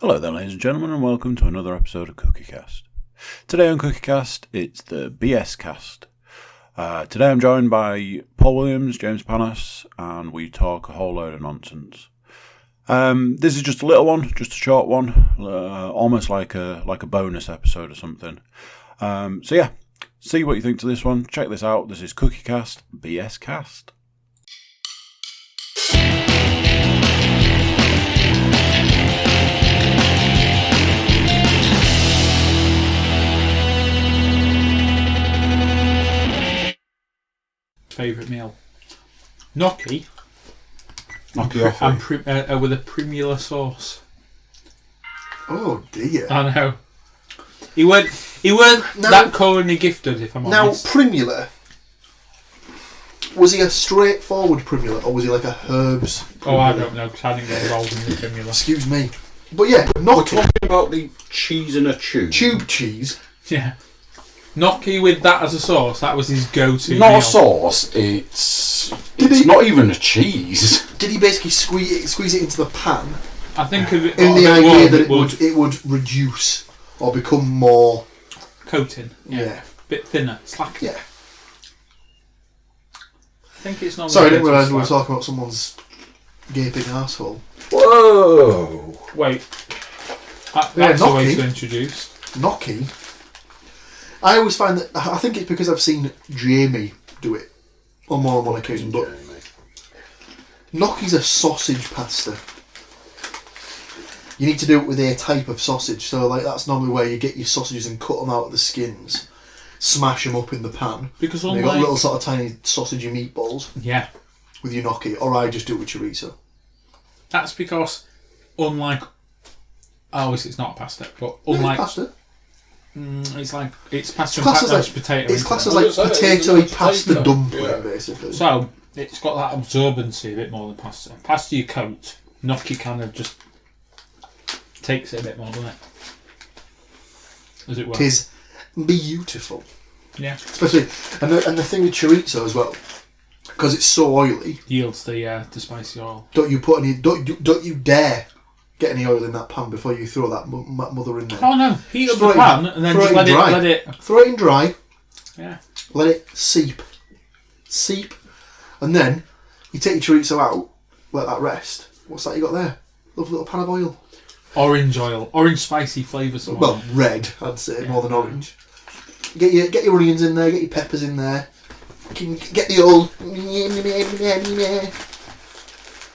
Hello there, ladies and gentlemen, and welcome to another episode of Cookiecast. Today on Cookiecast, it's the BScast. Today I'm joined by Paul Williams, James Panas, and we talk a whole load of nonsense. This is just a little one, just a short one, almost like a bonus episode or something. So yeah, see what you think to this one. Check this out. This is Cookiecast BScast. Favourite meal? Gnocchi Gnocchi and with a primula sauce. Oh dear. I know. He weren't that culinary gifted, if I'm honest. Now, primula, was he a straightforward primula or was he like a herbs primula? Oh, I don't know, because I didn't get involved in the primula. Excuse me. But yeah, We're gnocchi. talking about the cheese in a tube. Tube cheese. Yeah. Gnocchi with that as a sauce, that was his go-to Not meal. a sauce, it's not even a cheese. Did he basically squeeze it into the pan I think of it in got the a bit idea warm, that it would reduce or become more... coating. Yeah. Bit thinner, slacker. Yeah. I think it's not. Sorry, I didn't realise we were talking about someone's gaping arsehole. Whoa! Wait. That's a way gnocchi. to introduce. Gnocchi. I always find that... I think it's because I've seen Jamie do it on more than one occasion, but gnocchi's a sausage pasta. You need to do it with a type of sausage, so like that's normally where you get your sausages and cut them out of the skins, smash them up in the pan. Because And you've got little sort of tiny sausagey meatballs Yeah. with your gnocchi, or I just do it with chorizo. That's because, unlike... Obviously it's not pasta, but No, it's unlike... pasta. It's pasta It's classed and as there's potato. It's in classed it. as like I was gonna say, potatoey it's pasta potato. dumpling, Yeah. basically. So, it's got that absorbency a bit more than pasta. Pasta you coat, gnocchi kind of just takes it a bit more, doesn't it? As it were. It is beautiful. Yeah. Especially, and the thing with chorizo as well, because it's so oily, Yields the spicy oil. don't you dare get any oil in that pan before you throw that mother in there. Oh no, heat up Throw the it- pan and then throw just it dry. let it... Throw it in dry, Yeah. let it seep, and then you take your chorizo out, let that rest. What's that you got there? Lovely little pan of oil. Orange oil. Orange spicy flavour somewhere. Well, red, I'd say, more than orange. Get your onions in there, get your peppers in there. Get the old...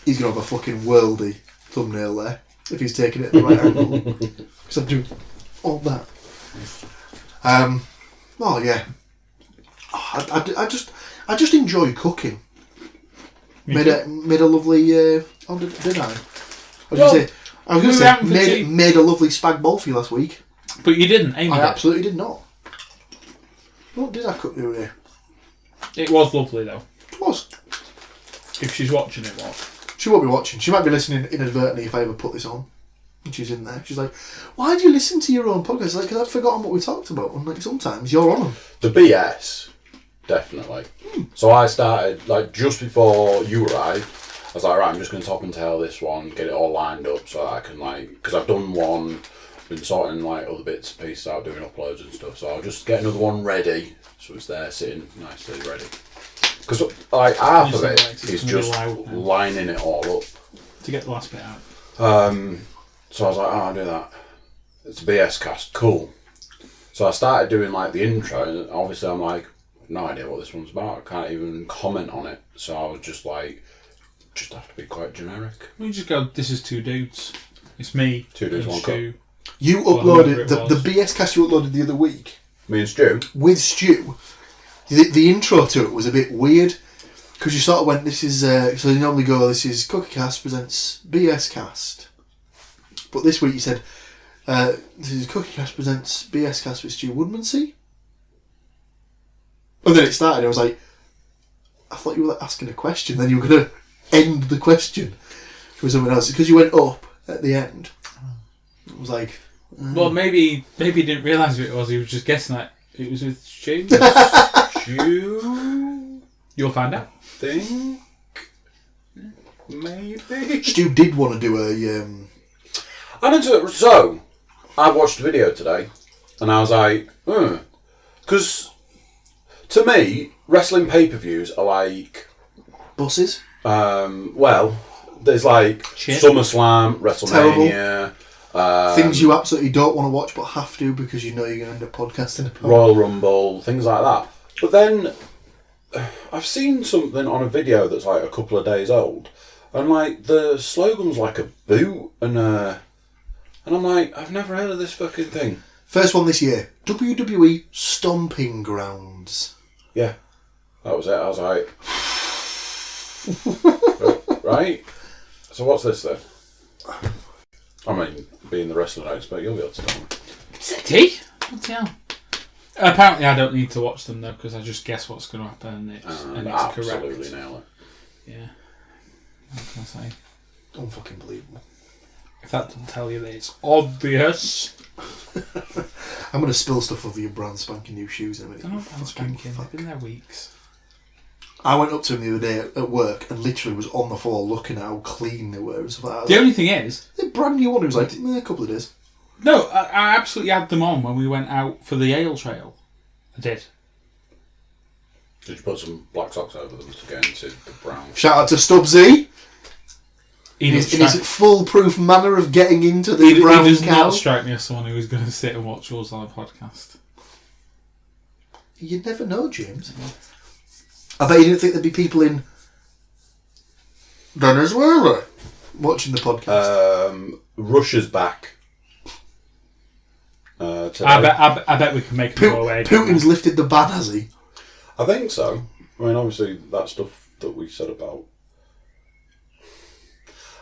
He's going to have a fucking worldy thumbnail there, if he's taking it at the right angle. Because I'm doing all that. Well, yeah. I just enjoy cooking. Made a lovely... oh, did I? I was going to say, made a lovely spag bol for you last week. But you didn't, Amy I did. absolutely did not. What did I cook the other day? It was lovely though. It was. If she's watching it, what? She won't be watching. She might be listening inadvertently if I ever put this on. And she's in there. She's like, why do you listen to your own podcast? Like, because I've forgotten what we talked about. And like, sometimes you're on them. The BS, definitely. So I started, like, just before you arrived, I was like, right, I'm just going to top and tail this one, get it all lined up so I can, like, because I've done one, been sorting, like, other bits and pieces out, doing uploads and stuff, so I'll just get another one ready, so it's there, sitting nicely ready. Because, like, half of it is just lining it all up. To get the last bit out. So I was like, oh, I'll do that. It's a BScast, cool. So I started doing, like, the intro, and obviously I'm like, no idea what this one's about, I can't even comment on it, so I was just like, just have to be quite generic. We just go, this is two dudes. It's me. Two dudes, and one Stu. You Well, whoever uploaded, it the was. BScast you uploaded the other week Me and Stu. with Stu. The intro to it was a bit weird. Because you sort of went, this is, so you normally go, this is Cookiecast presents BScast. But this week you said, this is Cookiecast presents BScast with Stu Woodmansey. And then it started, I was like, I thought you were like, asking a question, then you were going to end the question with something else. Because you went up at the end. It was like... Well, maybe he didn't realise who it was, he was just guessing that it was with Stu. Stu? You'll find out. Think? Maybe? Stu did want to do a... So, I watched a video today, and I was like, because to me, wrestling pay-per-views are like Buses. Well, there's like Shit. SummerSlam, WrestleMania, Things you absolutely don't want to watch but have to because you know you're going to end up podcasting about. Royal Rumble, things like that. But then I've seen something on a video that's like a couple of days old, and like the slogan's like a boot, and I'm like, I've never heard of this fucking thing. First one this year, WWE Stomping Grounds. Yeah, that was it. I was like, right. So what's this then? I mean, being the wrestling expert, you'll be able to tell me. Did he? What the hell? Apparently, I don't need to watch them though because I just guess what's going to happen and it's Absolutely correct. nail it. Yeah. What can I say? Unfucking-believable. If that doesn't tell you that it's obvious. I'm going to spill stuff over your brand spanking new shoes in a minute. They're not brand spanking. They've been there weeks. I went up to him the other day at work and literally was on the floor looking at how clean they were and stuff like that. The only thing is... They're brand new one. He was like, a couple of days. No, I absolutely had them on when we went out for the ale trail. I did. Did you put some black socks over them to get into the brown? Shout out to Stubbsy. He In does his foolproof manner of getting into the brown he does cow. not strike me as someone who is going to sit and watch yours on a podcast. You never know, James. I bet you didn't think there'd be people in Venezuela watching the podcast. Russia's back. Today. I bet we can make them go away. Putin's lifted the ban, has he? I think so. I mean, obviously, that stuff that we said about...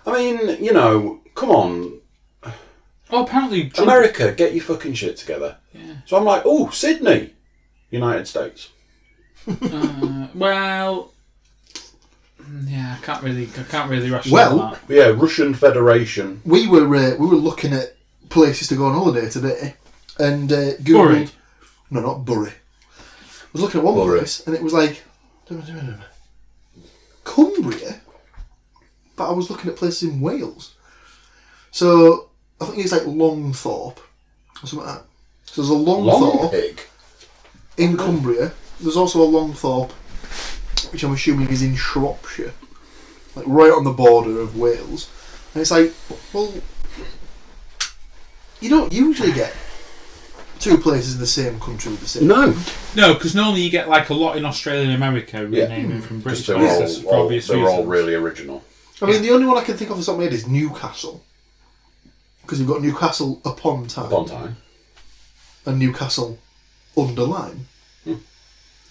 I mean, you know, come on. Oh, apparently... Trump... America, get your fucking shit together. Yeah. So I'm like, oh, Sydney, United States. Well... Yeah, I can't really rationalise that. Yeah, Russian Federation. We were looking at places to go on holiday today, and Googled. Bury. No, not Bury. I was looking at one Bury. place, and it was like Cumbria, but I was looking at places in Wales. So I think it's like Longthorpe or something like that. So there's a Longthorpe Pig. in Cumbria. There's also a Longthorpe, which I'm assuming is in Shropshire, like right on the border of Wales. And it's like, well, you don't usually get two places in the same country with the same. No, because normally you get like a lot in Australia and America renaming from British they're places for obvious they're reasons. all really original. I mean, the only one I can think of off the top of my head is Newcastle, because you've got Newcastle upon Tyne Upon time. and Newcastle under Lyme,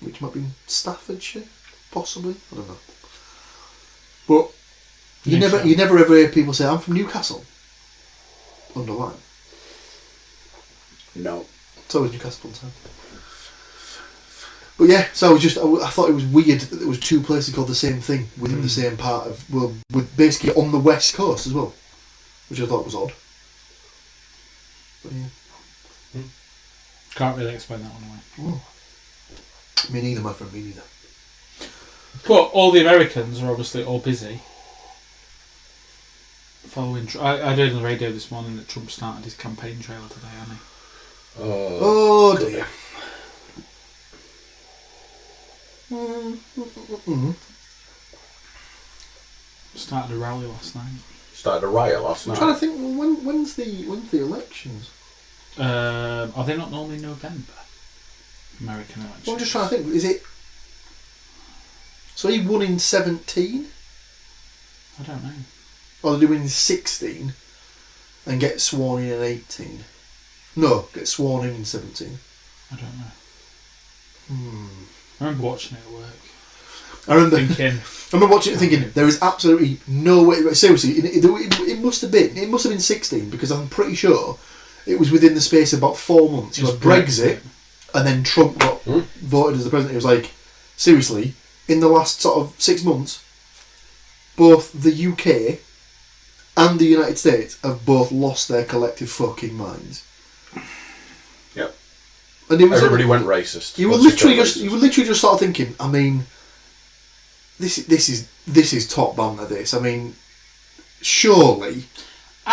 which might be in Staffordshire, possibly. I don't know. But you never ever hear people say, "I'm from Newcastle under Lyme." No. It's always Newcastle upon Tyne. But yeah, so I thought it was weird that there was two places called the same thing within the same part of, well, with basically on the west coast as well, which I thought was odd. But yeah. Can't really explain that one away. Oh. Me neither, my friend, me neither. But all the Americans are obviously all busy following... I heard on the radio this morning that Trump started his campaign trail today, hasn't he? Oh dear. Started a rally last night. Started a riot last I'm night. trying to think. Well, when's the elections? Are they not normally November? American elections. Well, I'm just trying to think. Is it? So he won in 17, I don't know. or did he win in 16 and get sworn in 18? No, get sworn in 17. I don't know. I remember watching it at work. I remember Thinking, watching it thinking there is absolutely no way. Seriously, it must have been 16 because I'm pretty sure it was within the space of about 4 months. You had Brexit, and then Trump got voted as the president. It was like, seriously, in the last sort of 6 months, both the UK and the United States have both lost their collective fucking minds. Yep. And it was Everybody went racist. you were literally just sort of thinking, I mean, this is top banter. This, I mean, surely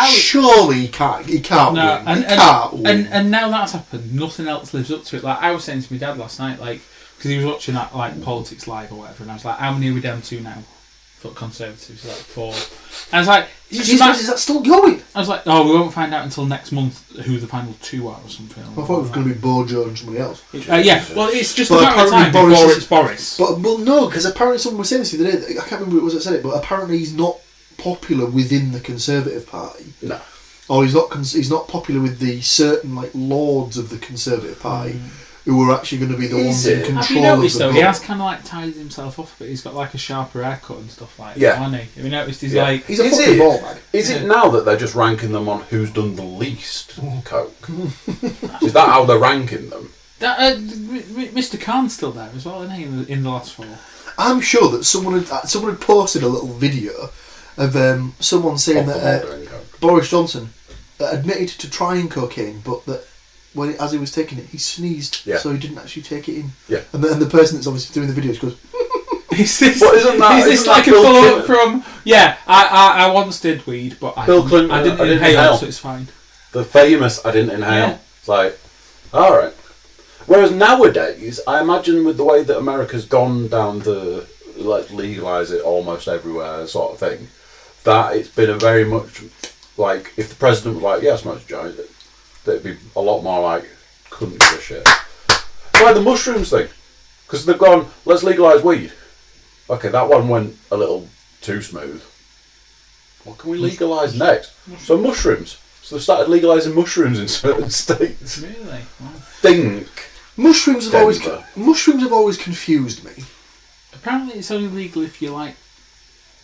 Surely he can't. He can't No, win. He can't win. and now that's happened, nothing else lives up to it. Like I was saying to my dad last night, like because he was watching that like Politics Live or whatever, and I was like, "How many are we down to now for Conservatives?" Like 4. And I was like, is that still going? I was like, "Oh, we won't find out until next month who the final 2 are or something." I thought it was going to be Bojo and somebody else. Yeah, well, it's just But a matter of time apparently before Boris it's Boris. But well, no, because apparently someone was saying this the other day. I can't remember who it was that said it, but apparently he's not popular within the Conservative Party. No. Or he's not popular with the certain like lords of the Conservative Party who are actually going to be the ones in control Have you noticed of the though? vote. He has kind of like tied himself off, but he's got like a sharper haircut and stuff like that. Yeah. Hasn't he? Have you noticed? He's Yeah. like He's a Is fucking it? ball bag. Is it now that they're just ranking them on who's done the least coke? Is that how they're ranking them? that. Mr. Khan's still there as well, isn't he? In the last 4. I'm sure that someone had posted a little video of someone saying Of that them all doing coke. Boris Johnson admitted to trying cocaine, but that as he was taking it, he sneezed, Yeah. so he didn't actually take it in. Yeah. And the person that's obviously doing the video just goes, Is this, But isn't that like a Bill follow up Clinton? from? Yeah, I once did weed, but Bill Clinton, I didn't I didn't inhale, inhale. so it's fine. The famous I didn't inhale. Yeah. It's like, alright. Whereas nowadays, I imagine with the way that America's gone down the let's legalise it almost everywhere sort of thing, that it's been a very much like, if the president was like, yeah, I smoke a joint, it'd be a lot more like, couldn't give a shit. It's like the mushrooms thing. Because they've gone, let's legalise weed. Okay, that one went a little too smooth. What can we legalise next? So mushrooms. So they've started legalising mushrooms in certain states. Really? Wow. Think. mushrooms have Denver. always confused me. Apparently, it's only legal if you like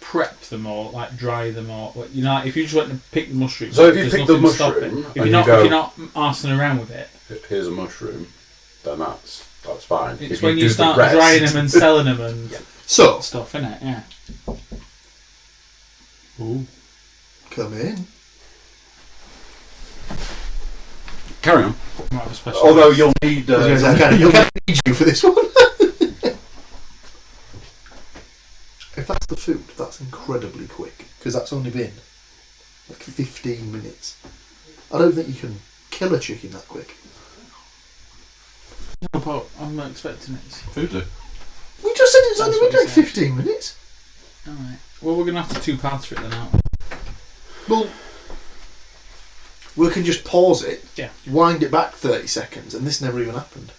prep them or like dry them or you know, like, if you just went to pick the mushrooms. So if you there's pick the nothing stopping. mushroom if and you're you go- if you're not arsing around with it, Here's a mushroom. Then that's fine. it's If when do you the start rest- drying them and selling them and So, stuff, innit? Yeah. Ooh. come in. Carry on. Might have a special. Although you'll need. I was gonna say, I can't need you for this one. If that's the food, that's incredibly quick, because that's only been like 15 minutes. I don't think you can kill a chicken that quick. No, but I'm not expecting it. Food. We just said it's That's only what been he like said. 15 minutes. Alright. Well, we're gonna have to 2 parts for it then, aren't we? Well, we can just pause it, Yeah. wind it back 30 seconds, and this never even happened.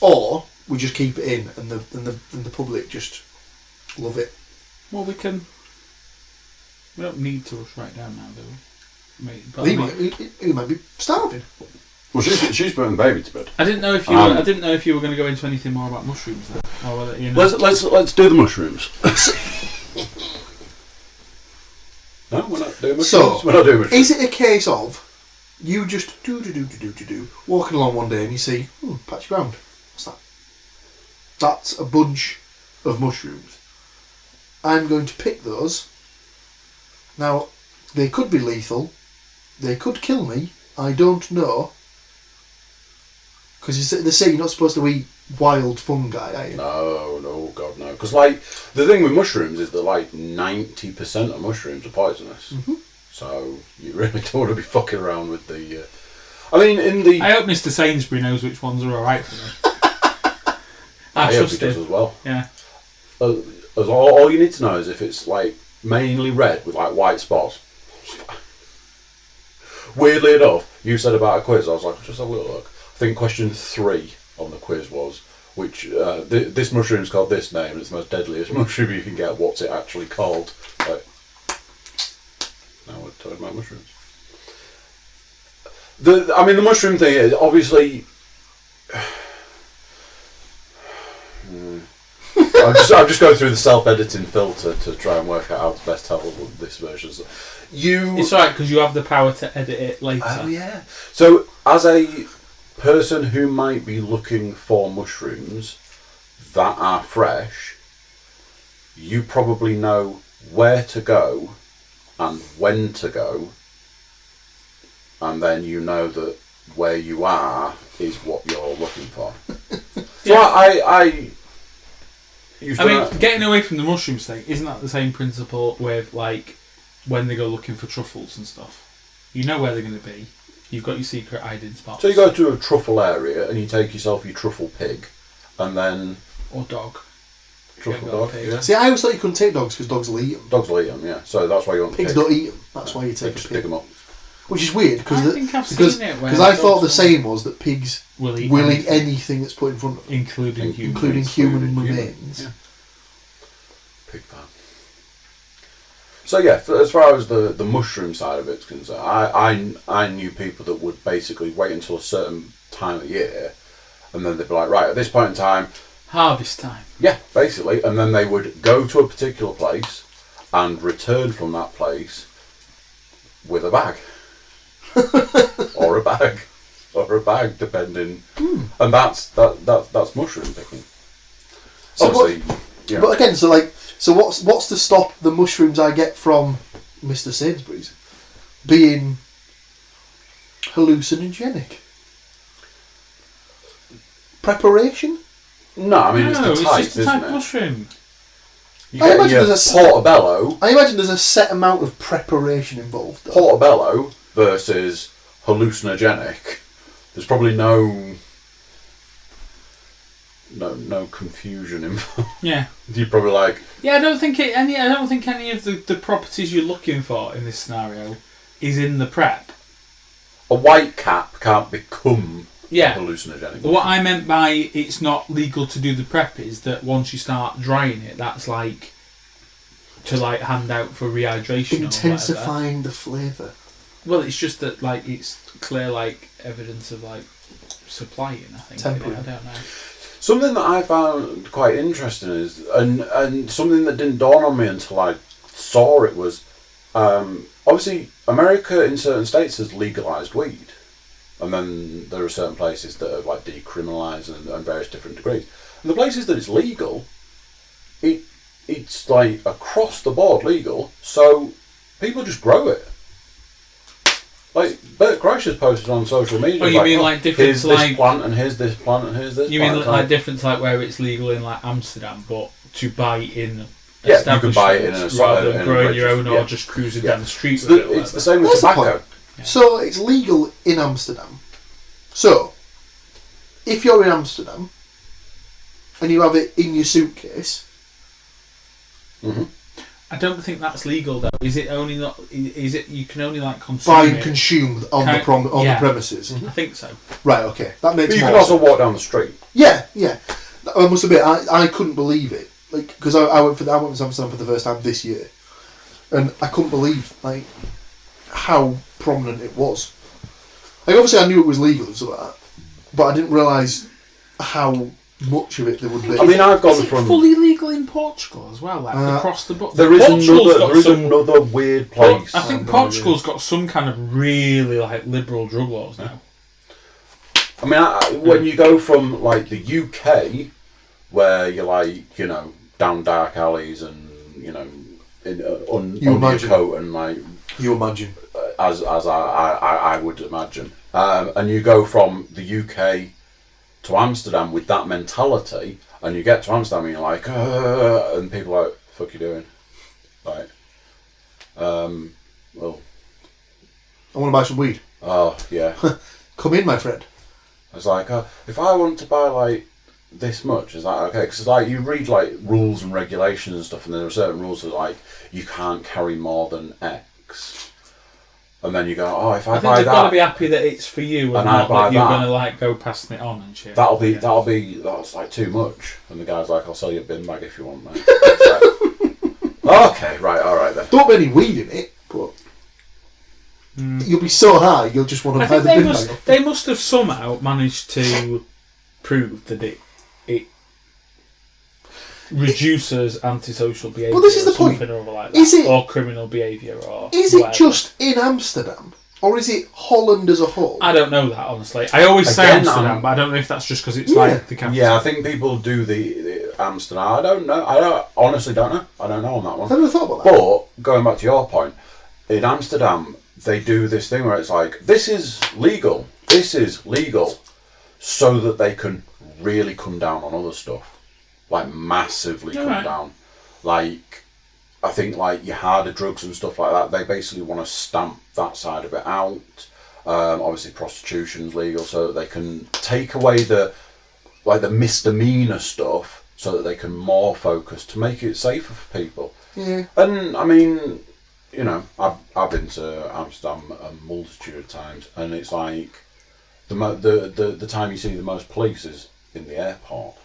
Or we just keep it in, and the public just love it. Well, we can. We don't need to rush right down now, do we? He might be starving. Well, she's putting the baby to bed. I didn't know if you. I didn't know if you were going to go into anything more about mushrooms, then, or whether you know. Let's do the mushrooms. No, we're not doing mushrooms. So, we're not doing mushrooms. is it a case of you just walking along one day and you see, patch of ground? What's that? That's a bunch of mushrooms. I'm going to pick those. Now, they could be lethal. They could kill me. I don't know. Because they say you're not supposed to eat wild fungi, are you? No, God no. Because like the thing with mushrooms is that like 90% of mushrooms are poisonous. Mm-hmm. So you really don't want to be fucking around with the. I mean, in the. I hope Mr. Sainsbury knows which ones are alright for me. I hope he trust does him. as well. Yeah. All you need to know is if it's like mainly red with like white spots. Weirdly enough, you said about a quiz. I was like, just have a little look. I think question 3 on the quiz was which this mushroom's called this name. And it's the most deadliest mushroom you can get. What's it actually called? Like, now we're talking about mushrooms. The mushroom thing is obviously. I'm just going through the self-editing filter to try and work out how to best tell this version. It's alright because you have the power to edit it later. Oh yeah. So as a person who might be looking for mushrooms that are fresh, you probably know where to go and when to go, and then you know that where you are is what you're looking for. So I getting away from the mushrooms thing, isn't that the same principle with like when they go looking for truffles and stuff. You know where they're going to be. You've got your secret hiding spots. So you go to a truffle area and you take yourself your truffle pig, and then or dog. truffle Yeah, got a dog. pig. Yeah. See, I always thought you couldn't take dogs because dogs will eat them. Dogs will eat them, yeah. So that's why you want Pigs pig. don't eat them. That's why you They take just a pick pig. them up. Which is weird I think I've because seen it where I thought the dogs saying was that pigs will eat will eat anything that's put in front of them, including humans. including human Including remains. yeah. Pig fan. So yeah, as far as the mushroom side of it's concerned, I knew people that would basically wait until a certain time of year, and then they'd be like, right, at this point in time, Harvest time. yeah, basically, and then they would go to a particular place and return from that place with a bag. or a bag, depending. And that's mushroom picking. So Obviously, you know, But again, so what's to stop the mushrooms I get from Mr. Sainsbury's being hallucinogenic? Preparation? no, I mean no, it's the type, just a isn't type it? of mushroom. You I get imagine your there's a portobello, I imagine there's a set amount of preparation involved. Though. portobello versus hallucinogenic. There's probably no confusion involved. Yeah. You're probably like, Yeah, I don't think any of the properties you're looking for in this scenario is in the prep. a white cap can't become Yeah. hallucinogenic. What I meant by it's not legal to do the prep is that once you start drying it, that's like to like hand out for rehydration or whatever. Intensifying the flavour. Well, it's just that like it's clear like evidence of like supplying. I think. Temporary. I don't know. Something that I found quite interesting is, and something that didn't dawn on me until I saw it was, obviously America in certain states has legalised weed, and then there are certain places that are like decriminalised and various different degrees. And the places that it's legal, it's like across the board legal, so people just grow it. Like Bert Kreischer's posted on social media. Oh, you mean like different here's to this like plant and here's this plant and here's this. you plant. mean like different to like where it's legal in like Amsterdam, but to buy in. Yeah, you can buy it in establishments a rather than in a growing your register, own or yeah. just cruising Yeah. down the street So with it. Or it's the whatever. same with That's the tobacco. point. So it's legal in Amsterdam. So if you're in Amsterdam and you have it in your suitcase, Mm-hmm. I don't think that's legal though. Is it only not? Is it you can only like consume buy and it? consume on Can- the yeah. premises. I think so. Right, okay. That makes But you more can also sense. walk down the street. Yeah. I must admit, I couldn't believe it. Like, because I went to Amsterdam for the first time this year, and I couldn't believe like how prominent it was. Like, obviously, I knew it was legal and stuff like that, but I didn't realise how much of it there would be. I mean, I've gone Is it from. fully legal in Portugal as well, like across the board? There is Portugal's got some- another weird place. I think no Portugal's got some kind of really like liberal drug laws now. I mean, when you go from like the UK, where you're like, you know, down dark alleys and you know, in, under your imagine. coat and like, You imagine. as I would imagine, and you go from the UK to Amsterdam with that mentality, and you get to Amsterdam and you're like, and people are like, "Fuck you doing?" Like, well, I want to buy some weed. oh yeah. Come in, my friend. I was like, if I want to buy like this much, is that okay? Because like you read like rules and regulations and stuff, and there are certain rules that like you can't carry more than X, and then you go, oh, if I I think buy they've got to that, be happy that it's for you and And I not buy that you're that. going to like go passing it on and shit. that's like too much. And the guy's like, I'll sell you a bin bag if you want, mate. It's like, okay, right, all right then. Don't be any weed in it, but you'll be so high you'll just want to I buy think the bin bag off. they must have somehow managed to prove that it reduces antisocial behaviour. Well, this is or the point. something or other like that, Is it- or criminal behaviour, or Is it whatever. just in Amsterdam, or is it Holland as a whole? I don't know that honestly. I always say Again, Amsterdam, but I don't know if that's just because it's Yeah. like the capital. Yeah, I think people do the Amsterdam. I don't know. Honestly don't know. I don't know on that one. I've never thought about that. But going back to your point, in Amsterdam they do this thing where it's like, this is legal, so that they can really come down on other stuff, like massively come Alright. down. Like I think like your harder drugs and stuff like that, they basically want to stamp that side of it out. Obviously, prostitution's legal, so that they can take away the misdemeanor stuff, so that they can more focus to make it safer for people. Yeah. And I mean, you know, I've been to Amsterdam a multitude of times, and it's like the time you see the most police is in the airport.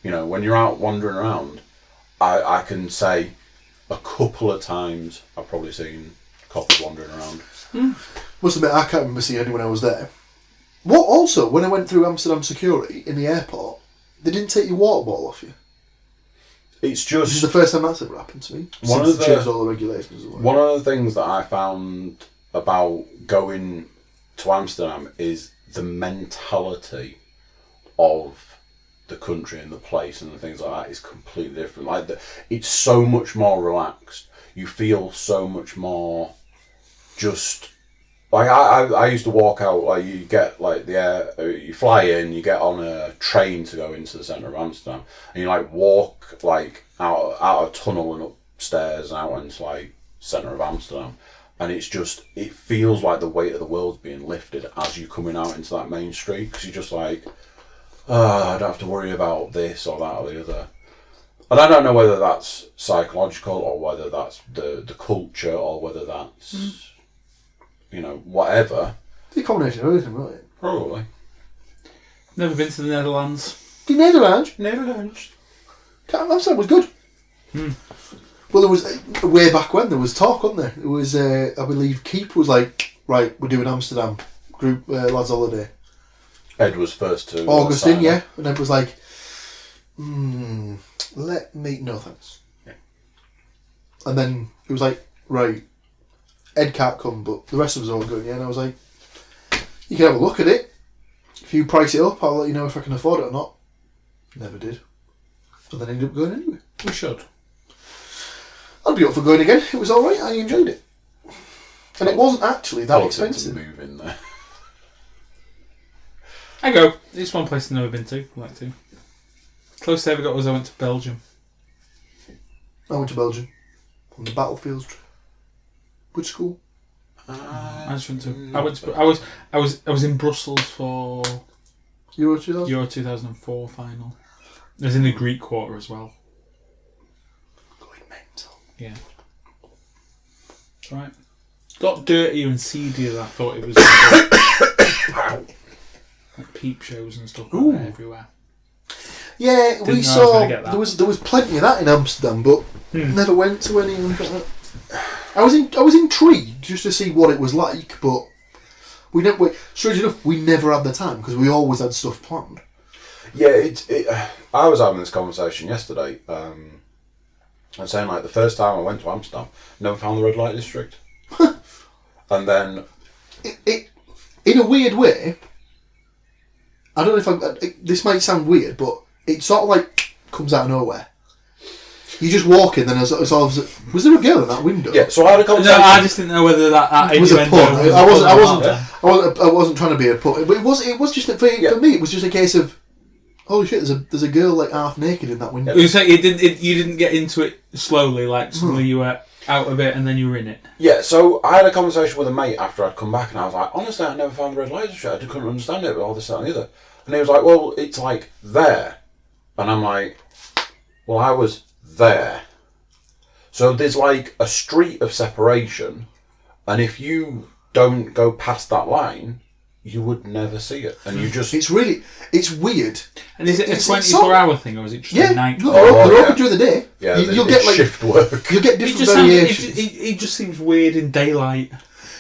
You know, when you're out wandering around, I can say a couple of times I've probably seen cops wandering around. Must admit, I can't remember seeing anyone when I was there. What also, when I went through Amsterdam security in the airport, they didn't take your water bottle off you. It's This is just the first time that's ever happened to me. Since they changed all the regulations. As well. one of the things that I found about going to Amsterdam is the mentality of the country and the place and the things like that is completely different. Like it's so much more relaxed. You feel so much more just like I used to walk out, like you get like you fly in, you get on a train to go into the centre of Amsterdam, and you like walk like out a tunnel and upstairs and out into like centre of Amsterdam, and it feels like the weight of the world's being lifted as you're coming out into that main street, because you're just like, I don't have to worry about this or that or the other. And I don't know whether that's psychological or whether that's the culture or whether that's you know, whatever. It's a combination of everything, right? Probably. Never been to the Netherlands. The Netherlands? Netherlands. Amsterdam was good. Well, there was way back when there was talk, wasn't there? It was, I believe, Keep was like, right, we're doing Amsterdam group lads holiday. Ed was first to Augustine, yeah, and Ed was like, let me no thanks. Yeah. And then it was like, right, Ed can't come, but the rest of us are all going, yeah. And I was like, you can have a look at it. If you price it up, I'll let you know if I can afford it or not. Never did. And then ended up going anyway. We should. I'd be up for going again. It was alright, I enjoyed it. And it wasn't actually that expensive. Move in there. I go. It's one place I've never been to. I'd like to. Closest I ever got was I went to Belgium. I went to Belgium on the battlefields trip. Which school? I just went to. I was in Brussels for Euro 2000? Euro 2004 final. I was in the Greek quarter as well. Going mental. Yeah. It's right. Got dirtier and seedier than I thought it was. Like peep shows and stuff like that everywhere. Yeah, Didn't we know I was saw gonna get that. there was plenty of that in Amsterdam, but never went to any. I was intrigued just to see what it was like, but we never. Strange enough, we never had the time because we always had stuff planned. Yeah, I was having this conversation yesterday. And saying like the first time I went to Amsterdam, never found the red light district, and then It in a weird way. I don't know if this might sound weird, but it sort of like comes out of nowhere. You just walk in, and was there a girl in that window? yeah. So I had a conversation. No, I just didn't know whether that was a innuendo pun. was I wasn't trying to be a pun, but it was just for me. It was just a case of, holy shit! There's a girl like half naked in that window. You say you didn't get into it slowly, like suddenly you were out of it and then you were in it. Yeah, so I had a conversation with a mate after I'd come back, and I was like, honestly, I never found the red light district. I couldn't understand it, but all this, that, and the other. And he was like, well, it's like there. And I'm like, well, I was there. So there's like a street of separation, and if you don't go past that line, you would never see it. And you just... It's weird. And is it a 24-hour thing, or is it just a night? No, they're open during the day. Yeah, you'll get like shift work. You'll get different variations. It just seems weird in daylight.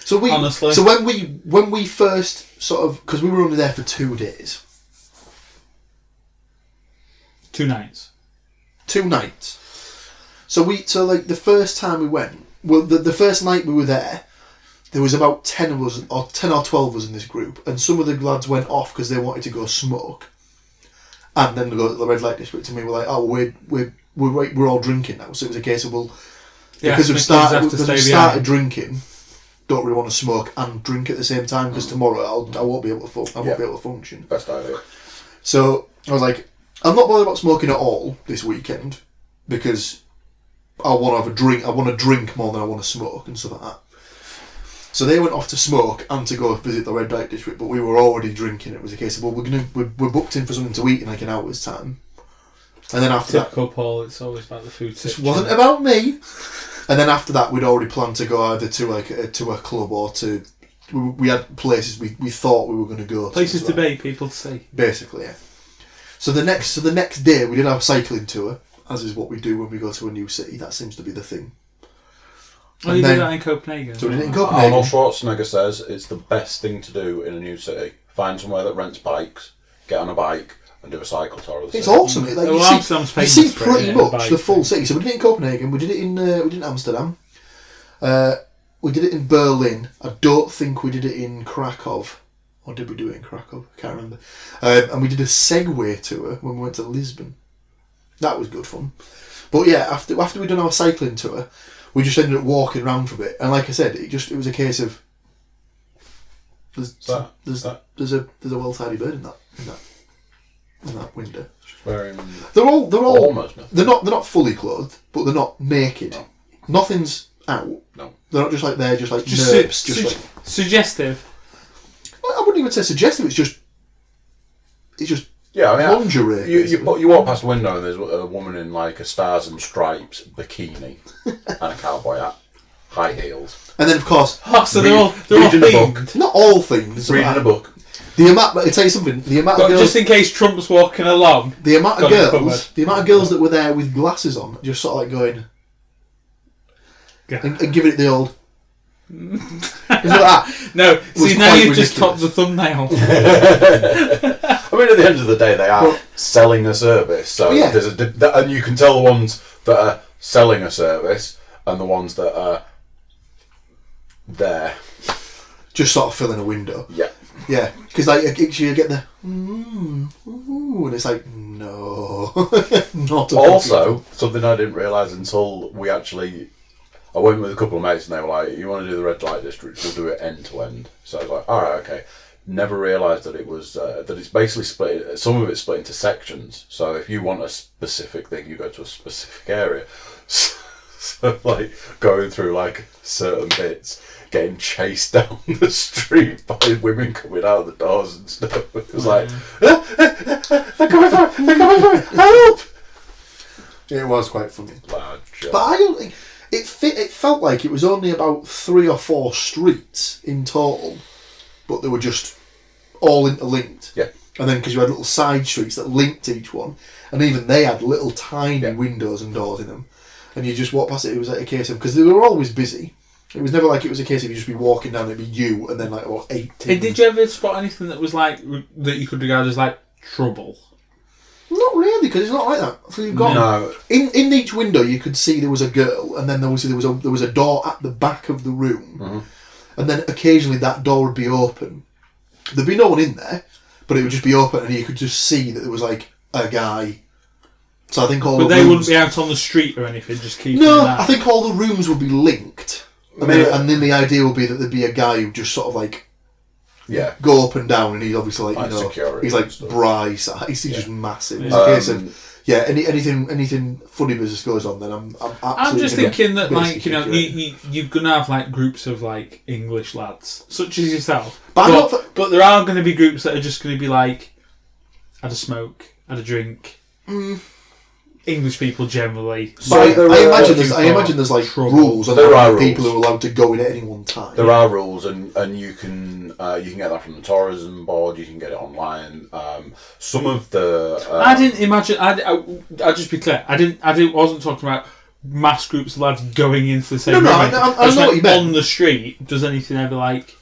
So honestly. So when we first sort of, because we were only there for 2 days. 2 nights. 2 nights. So like the first time we went, well, the first night we were there was about 10 of us, or 10 or 12 of us in this group, and some of the lads went off because they wanted to go smoke, and then they go to the red light district, and we were like, oh, we're all drinking now, so it was a case of, well, because we've started drinking, don't really want to smoke and drink at the same time, because tomorrow I won't be able to function. Best idea. So I was like, I'm not bothered about smoking at all this weekend, because I want to have a drink. I want to drink more than I want to smoke and stuff like that. So they went off to smoke and to go visit the red light district, but we were already drinking. It was a case of, well, we're booked in for something to eat in like an hour's time, and then after Typical Paul, it's always about the food. this wasn't about me. And then after that, we'd already planned to go either to a club or to. We had places we thought we were going to go. Places to well. be, people to see. Basically, yeah. So the next day we did our cycling tour, as is what we do when we go to a new city. That seems to be the thing. Oh, you did that in Copenhagen. So we did it in Copenhagen. Arnold Schwarzenegger says it's the best thing to do in a new city. Find somewhere that rents bikes, get on a bike, and do a cycle tour of the It's city. awesome. Like, you see pretty much the full city. So we did it in Copenhagen. We did it in Amsterdam. We did it in Berlin. I don't think we did it in Krakow. Or did we do it in Krakow? I can't remember. And we did a Segway tour when we went to Lisbon. That was good fun. But yeah, after we'd done our cycling tour, we just ended up walking around for a bit. And like I said, it was a case of there's a well tidy bird in that window. Wearing They're all almost nothing. they're not fully clothed, but they're not naked. No. Nothing's out. No. They're not just like they're just like Just nerps. Like suggestive. I wouldn't even say suggestive. It's just Yeah, I mean, lingerie. you walk past the window and there's a woman in like a Stars and Stripes bikini and a cowboy hat, high heels, And then of course, So they're all reading a themed. book. not all things. Reading a book. The amount. I tell you something. The amount of But girls. just in case Trump's walking along. The amount of got it girls. covered. The amount of girls that were there with glasses on, just sort of like going and giving it the old. It's like that. No, see now quite you've just topped ridiculous. the thumbnail. I mean, at the end of the day, they are selling a service. So Yeah. there's and you can tell the ones that are selling a service and the ones that are there. Just sort of filling a window. Yeah. Yeah, because like you get the and it's like no, not a Also, something I didn't realise until I went with a couple of mates and they were like, "You want to do the red light district? We'll do it end to end." So I was like, "All right, okay." Never realised that it was that it's basically split. Some of it's split into sections. So if you want a specific thing, you go to a specific area. So like going through like certain bits, getting chased down the street by women coming out of the doors and stuff. It was like, they're coming for it, help! It was quite funny, Loud joke. but I don't think it felt like it was only about 3 or 4 streets in total, but they were just all interlinked. Yeah. And then because you had little side streets that linked each one, and even they had little tiny windows and doors in them, and you just walk past it. It was like a case of, because they were always busy. It was never like it was a case of you just be walking down, it'd be you, and then like 18. Did you ever spot anything that was like that you could regard as like trouble? Not really, because it's not like that. So you've got No. in each window you could see there was a girl, and then there was a door at the back of the room, and then occasionally that door would be open. There'd be no one in there, but it would just be open, and you could just see that there was like a guy. So I think all. But the they rooms, wouldn't be out on the street or anything, just keeping No, that. I think all the rooms would be linked, and then the idea would be that there'd be a guy who just sort of like go up and down, and he's obviously like security he's like and stuff. Bry size. He's just massive. It's a case of anything funny business goes on, then I'm absolutely. I'm just gonna thinking that, like, basically you're gonna have like groups of like English lads, such as yourself. But But there are going to be groups that are just going to be like, had a smoke, had a drink. English people generally. So I imagine there's like trouble. rules on There how are many people rules. who are allowed to go in at any one time. There are rules, and you can get that from the tourism board. You can get it online. Some of the I didn't imagine. I'll just be clear. I wasn't talking about mass groups of lads going into the same No, room. I just know what you meant. on the street. Does anything ever like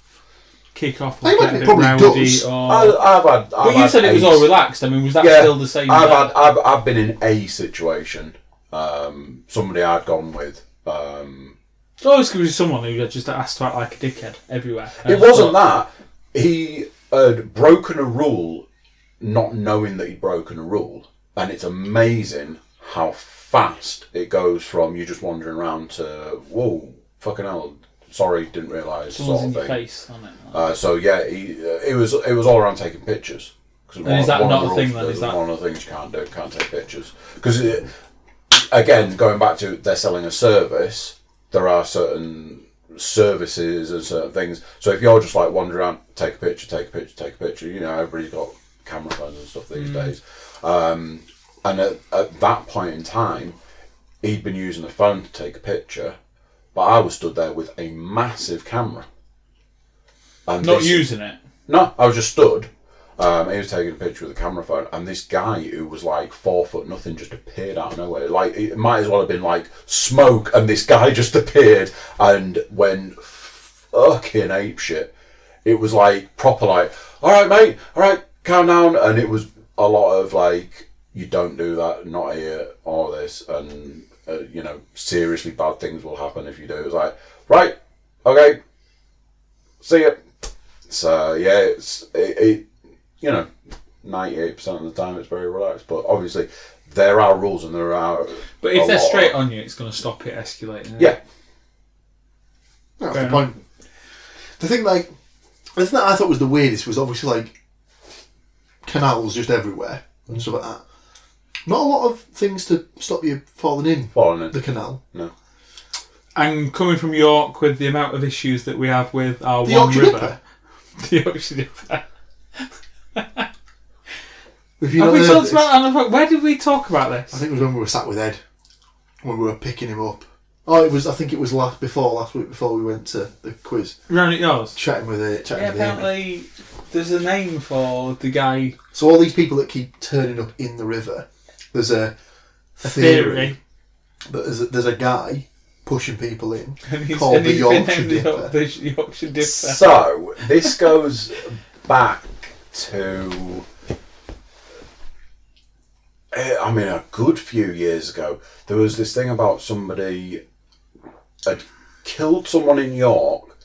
kick off? Or I get imagine a it bit probably rowdy does. Or... But you said it was all relaxed. I mean, was that still the same? I've been in a situation. Somebody I'd gone with. It's always going to be someone who just asked to act like a dickhead everywhere. It wasn't that. He had broken a rule, not knowing that he'd broken a rule, and it's amazing how fast it goes from you just wandering around to whoa, fucking hell, sorry, didn't realise. Someone's sort in of your thing. face on it. So yeah, it was all around taking pictures. And is that not a thing then? Is that one of the things you can't do? Can't take pictures because again, going back to they're selling a service, there are certain services and certain things. So if you're just like wandering around, take a picture, you know, everybody's got camera phones and stuff these days. And at that point in time, he'd been using a phone to take a picture, but I was stood there with a massive camera. And Not using it? No, I was just stood. He was taking a picture with a camera phone, and this guy who was like 4 foot nothing just appeared out of nowhere. Like, it might as well have been like smoke, and this guy just appeared and went fucking apeshit. It was like proper like, all right, mate, all right, calm down. And it was a lot of like, you don't do that, not here, all this, and you know, seriously bad things will happen if you do. It was like, right, okay, see ya. So yeah, it you know, 98% of the time it's very relaxed, but obviously there are rules and there are. But if they're straight on you, it's going to stop it escalating. Yeah. That's the point. The thing that I thought was the weirdest was obviously like canals just everywhere and stuff like that. Not a lot of things to stop you falling in the canal. No. And coming from York, with the amount of issues that we have with our The one Yorkshire river, the Yorkshire Dipper. Have we talked about? Where did we talk about this? I think it was when we were sat with Ed, when we were picking him up. Oh, it was. I think it was last week before we went to the quiz. Round at yours. Chatting with it. Yeah, apparently there's a name for the guy. So all these people that keep turning up in the river, there's a theory that there's a guy pushing people in called the Yorkshire Dipper. The Yorkshire Dipper. So this goes back to, I mean, a good few years ago. There was this thing about somebody had killed someone in York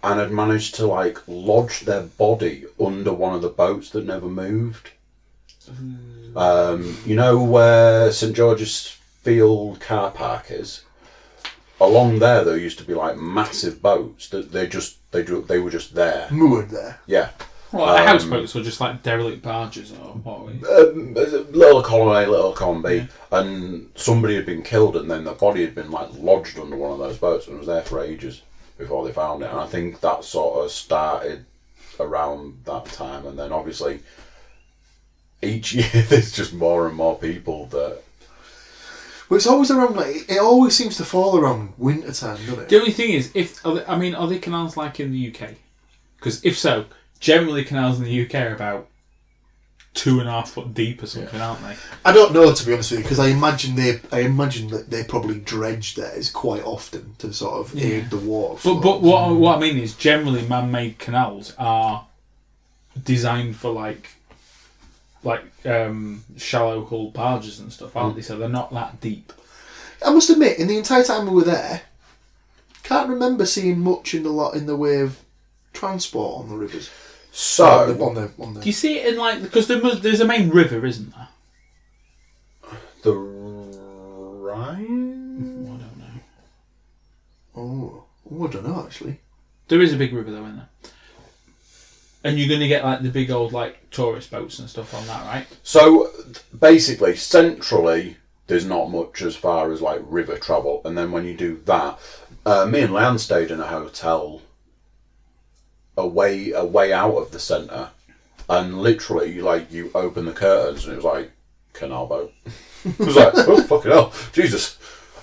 and had managed to like lodge their body under one of the boats that never moved. You know where St George's Field car park is? Along there used to be like massive boats that they were just there. Moored there. Yeah. What, houseboats or just like derelict barges or what? Little column A, little column B, and somebody had been killed, and then the body had been like lodged under one of those boats, and was there for ages before they found it. And I think that sort of started around that time, and then obviously each year there's just more and more people that. Well, it's always around like it always seems to fall around winter time, doesn't it? The only thing is, are there canals like in the UK? Because if so, generally canals in the UK are about 2.5 foot deep or something, aren't they? I don't know, to be honest with you, because I imagine that they probably dredge theirs quite often to sort of aid the water. But what I mean is, generally man-made canals are designed for like shallow hull barges and stuff, aren't they? So they're not that deep. I must admit, in the entire time we were there, can't remember seeing much in the way of transport on the rivers. So on the Do you see it in like, because there's a main river, isn't there? the Rhine. I don't know. I don't know actually. There is a big river though, isn't there? And you're going to get like the big old like tourist boats and stuff on that, right? So basically, centrally, there's not much as far as like river travel, and then when you do that, me and Leanne stayed in a hotel away out of the centre, and literally like you open the curtains and it was like canal boat. It was like, oh fucking hell, Jesus!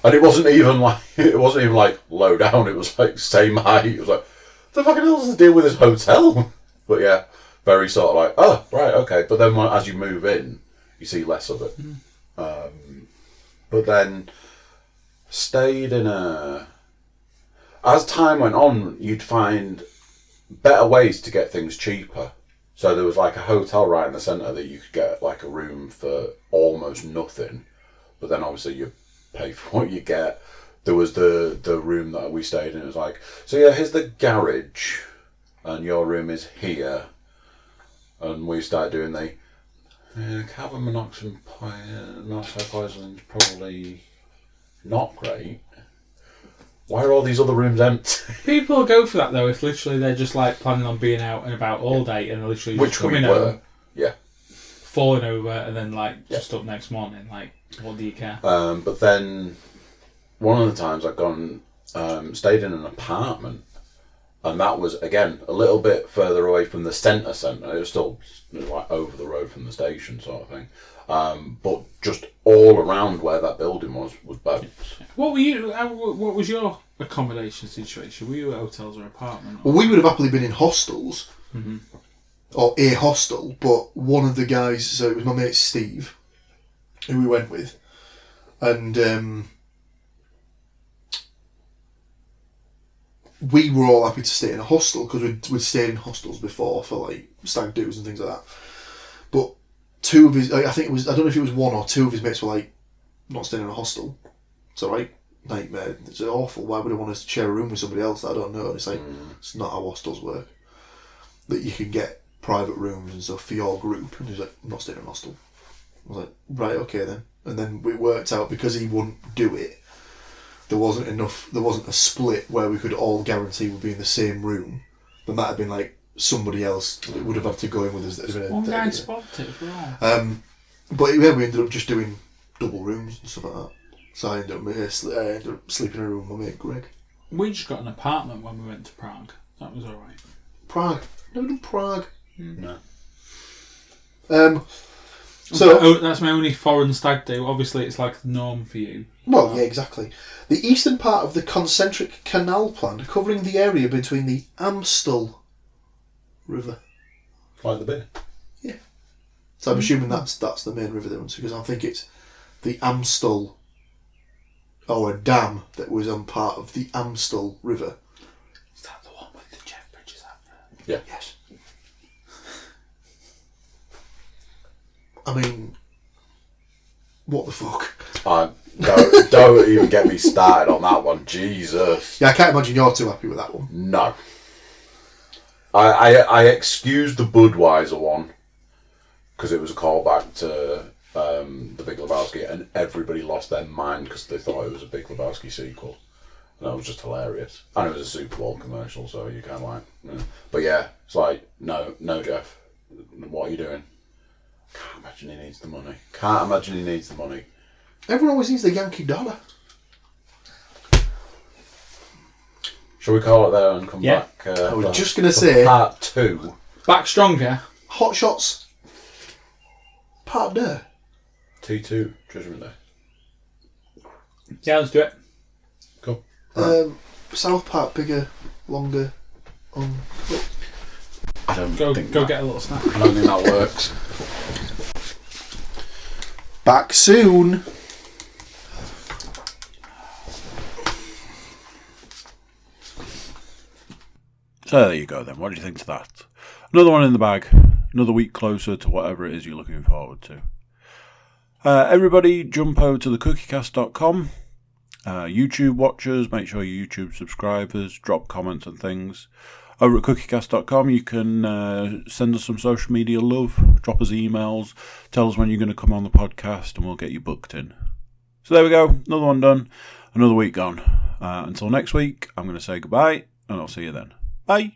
And it wasn't even like low down. It was like same height. It was like, the fucking hell does it deal with this hotel? But yeah, very sort of like, oh right, okay. But then as you move in, you see less of it. But then stayed in a. As time went on, you'd find better ways to get things cheaper. So there was like a hotel right in the centre that you could get like a room for almost nothing. But then obviously you pay for what you get. There was the room that we stayed in. It was like, so yeah, here's the garage, and your room is here. And we started doing the carbon monoxide poisoning is probably not great. Why are all these other rooms empty? People go for that though if literally they're just like planning on being out and about all day and literally just coming home. Yeah. falling over and then like just up next morning. Like, what do you care? But then one of the times I'd gone, stayed in an apartment, and that was again a little bit further away from the centre. It was still like over the road from the station, sort of thing. But just all around where that building was boats. What were you? What was your accommodation situation? Were you at hotels or apartment? Well, we would have happily been in hostels, Mm-hmm. or a hostel, but one of the guys, so it was my mate Steve, who we went with, and we were all happy to stay in a hostel because we'd stayed in hostels before for like stag do's and things like that. But two of his, I don't know if it was one or two of his mates were like, not staying in a hostel. It's alright, nightmare. It's awful. Why would I want to share a room with somebody else that I don't know? And it's like, it's not how hostels work. That you can get private rooms and stuff for your group. And he's like, I'm not staying in a hostel. I was like, right, okay then. And then it worked out because he wouldn't do it. There wasn't a split where we could all guarantee we'd be in the same room. There might have been like somebody else that would have had to go in with us. One guy spotted it, right? But yeah, we ended up just doing double rooms and stuff like that. So I ended up sleeping in a room with my mate Greg. We just got an apartment when we went to Prague. That was alright. Prague. Never done Prague. No. So that's my only foreign stag do. Obviously, it's like the norm for you. well, yeah, exactly. The eastern part of the concentric canal plan covering the area between the Amstel River. Like the beer. Yeah. So I'm assuming that's the main river there, because I think it's the Amstel, or a dam that was on part of the Amstel River. Is that the one with the jet bridges out there? Yeah. Yes. I mean, what the fuck? Don't even get me started on that one. Jesus. Yeah, I can't imagine you're too happy with that one. No. I excused the Budweiser one because it was a callback to the Big Lebowski, and everybody lost their mind because they thought it was a Big Lebowski sequel. And that was just hilarious. And it was a Super Bowl commercial, so you kind of like... Yeah. But yeah, it's like, no, Jeff. What are you doing? Can't imagine he needs the money. Everyone always needs the Yankee dollar. Shall we call it there and come back? I was just going to say... Part 2. Back stronger. Hot Shots Part 2. T2, Judgment Day. Yeah, let's do it. Cool. South Park, bigger, longer, I don't Go think get a little snack. I don't think that works. Back soon. So there you go then. What do you think to that? Another one in the bag. Another week closer to whatever it is you're looking forward to. Everybody jump over to the Cookiecast.com. YouTube watchers, make sure you're YouTube subscribers, drop comments and things. Over at Cookiecast.com you can send us some social media love, drop us emails, tell us when you're going to come on the podcast and we'll get you booked in. So there we go, another one done, another week gone. Until next week, I'm going to say goodbye and I'll see you then. Bye!